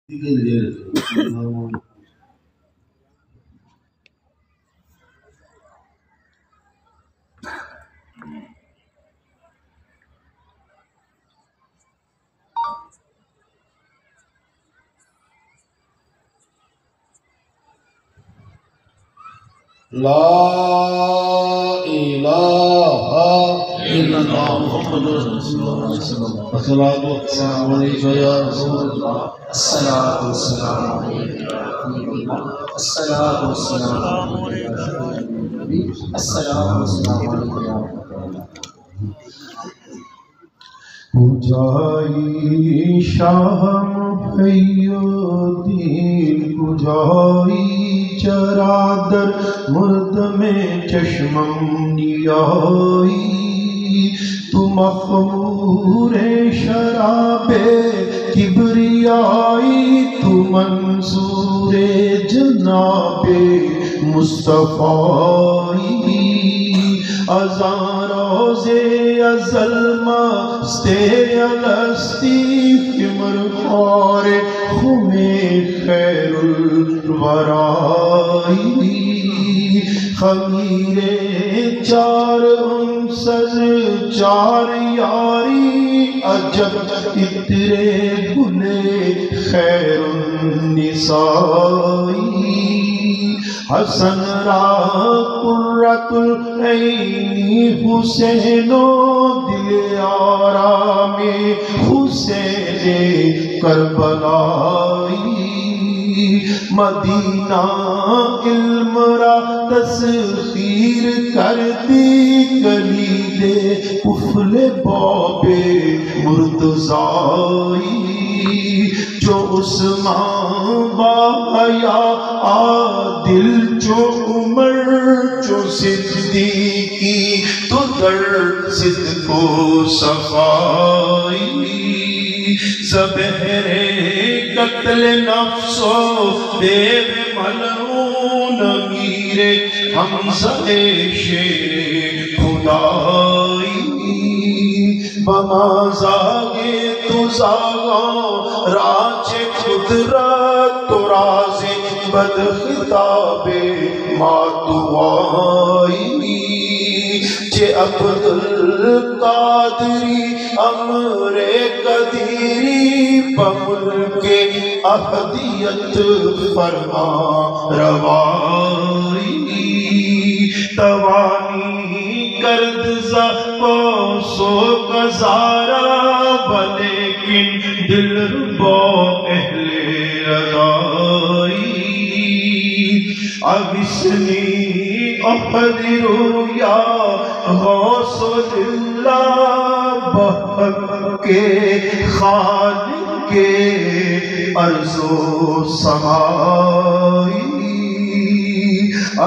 لا إله إلا الله محمد رسول الله صلى الله عليه وسلم الصلاة والسلام عليك يا رسول الله الصلاة والسلام عليك يا حبيب الله الصلاة والسلام عليك يا نبي الصلاة والسلام عليك يا رسول الله کجایی شاہ محی الدین کجایی چرادر مرد میں چشمم نیائی تو مخمور شراب کبریائی تو منصور جناب مصطفی ازاں روزے ازل مستے الستی فمر خور خمِ خیر الورائی خمیر چار انسز چار یاری عجب اترے گلے خیر النسائی حسن را قرۃ العین حسین و دل آرام حسین کربلائی مدینہ علم را تسخیر کرتی کلید قفل باب مرتضائی جو عثمان با حیا عادل جو عمر جو صدیقی تو در صدق و صفائی زبہر قتل نفس و دیو ملعون امیر حمزہ شیر خدائی بمازاگے تو زاغاں راج قدرت تو راز بد خطاب ماتوائی جے عبدالقادری امر قدیری بملک احدیت فرما روائی توانی کرد زفاس و گزارا بلیکن دل ربا اہل رضائی اغثنی احضر یا غوث اللہ بحق کے خالق کے ارض و سمائی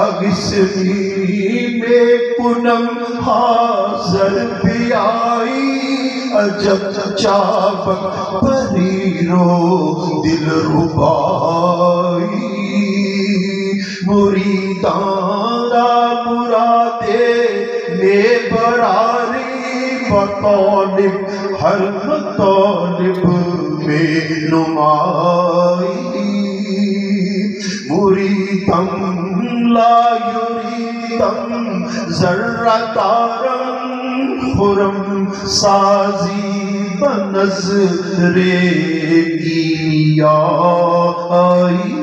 اغثنی میں پنم حاضر بیائی عجب چابک پریرو دل ربائی مریدان را مرادے میں براری بطالب ہر مطالب میں نمائی مریدم لا یریدم ذرتارم خرم سازی بنظر گیریائی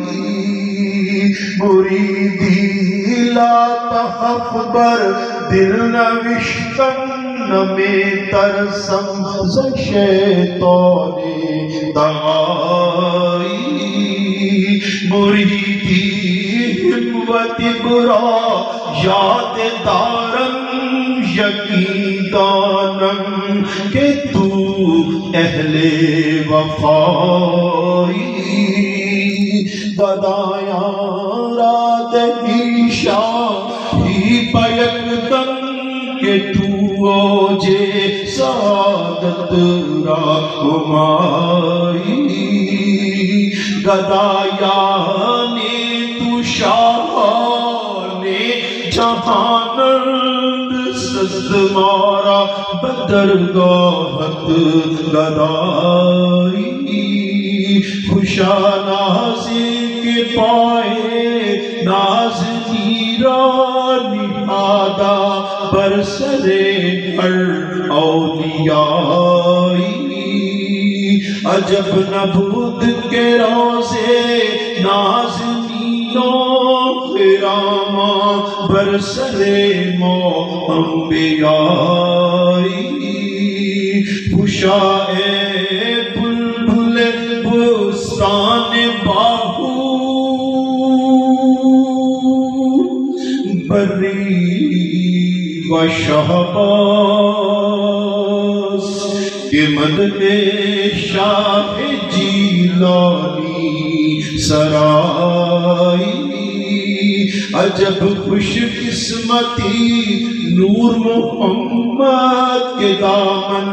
مریدی لا تخف بر دل نوشتن نمی ترسم ز شیطان دغائی مریدی ہمت برا یاد دارم یقین دانم کہ تو اہل وفائی گدایاں را دہی شاہی بیک دم کہ تو اوجے سعادت را کمائی گدایاں تو شاہان جہانند سز مارا بدرگاہت گدائی خوشا نازی کے پائے ناز نیرانی آدھا برسرے ہر اولیائی عجب نبود کے روزے نازنینوں خراما برسرے مو انبیائی خوشا اے بلبل بستان باہو بری و شہباز کہ مدد شاہ جیلانی سرائی عجب خوش قسمتی نور محمد کے دامن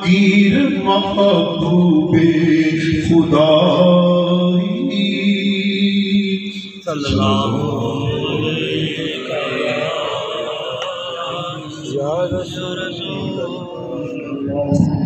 گیر محبوب خدائی صلی اللہ علیہ وسلم.